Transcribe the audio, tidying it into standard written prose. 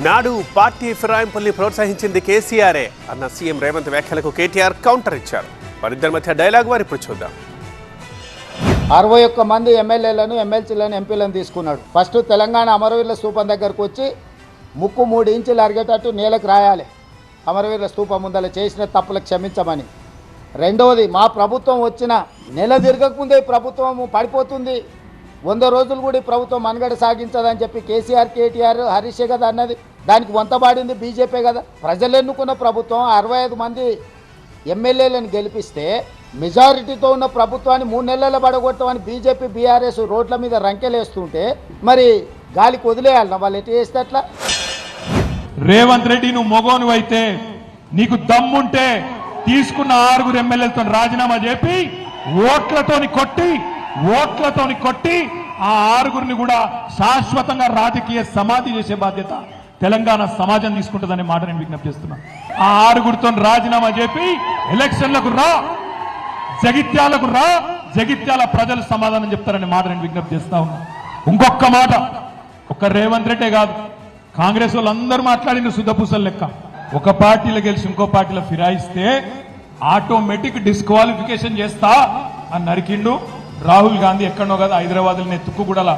నాడు పార్టీ ఫిరాయింపుల్ని ప్రోత్సహించింది కేసీఆరే అన్న సీఎం రేవంత్ వ్యాఖ్యలకు కేటీఆర్ కౌంటర్ ఇచ్చారు. వారిద్దరి మధ్య డైలాగ్ వారి ఇప్పుడు చూద్దాం. 61 మంది ఎమ్మెల్యేలను ఎమ్మెల్సీలను ఎంపీలను తీసుకున్నాడు. ఫస్ట్ తెలంగాణ అమరవీరుల స్తూపం దగ్గరకు వచ్చి ముక్కు 3 ఇంచులు అరిగేటట్టు నేలకు రాయాలి, అమరవీరుల స్తూపం ముందర చేసిన తప్పులకు క్షమించమని. రెండవది, మా ప్రభుత్వం వచ్చిన నెల తిరగకముందే ప్రభుత్వం పడిపోతుంది, 100 రోజులు కూడా ఈ ప్రభుత్వం మనుగడ సాగించదని చెప్పి కేసీఆర్ కేటీఆర్ హరీషే కదా అన్నది. దానికి వంతబాడింది బీజేపీ కదా. ప్రజలు ఎన్నుకున్న ప్రభుత్వం 65 మంది ఎమ్మెల్యేలను గెలిపిస్తే మెజారిటీతో ఉన్న ప్రభుత్వాన్ని 3 నెలల పడగొట్టమని బీజేపీ బీఆర్ఎస్ రోడ్ల మీద రంకెలేస్తుంటే మరి గాలికి వదిలేయాలన్నా వాళ్ళు ఎటు చేస్తే అట్లా? రేవంత్ రెడ్డి, నువ్వు మొగోను అయితే నీకు దమ్ముంటే తీసుకున్న 6 ఎమ్మెల్యేలతో రాజీనామా చెప్పి ఓట్లతోని కొట్టి ఆ 6 కూడా శాశ్వతంగా రాజకీయ సమాధి చేసే బాధ్యత తెలంగాణ సమాజం తీసుకుంటుందనే మాట నేను విజ్ఞప్తి చేస్తున్నా. ఆ 6 రాజీనామా చెప్పి ఎలక్షన్లకు రా, జగిత్యాలకు రా, జగిత్యాల ప్రజలు సమాధానం చెప్తారనే మాట నేను విజ్ఞప్తి చేస్తా ఉన్నా. ఇంకొక మాట, ఒక్క రేవంత్ రెడ్డే కాదు, కాంగ్రెస్ వాళ్ళందరూ మాట్లాడిన శుద్ధపూసలు లెక్క. ఒక పార్టీలో గెలిచి ఇంకో పార్టీలో ఫిరాయిస్తే ఆటోమేటిక్ డిస్క్వాలిఫికేషన్ చేస్తా అని నరికిండు రాహుల్ గాంధీ. ఎక్కడో కదా హైదరాబాద్లోనే తుక్కుగూడలా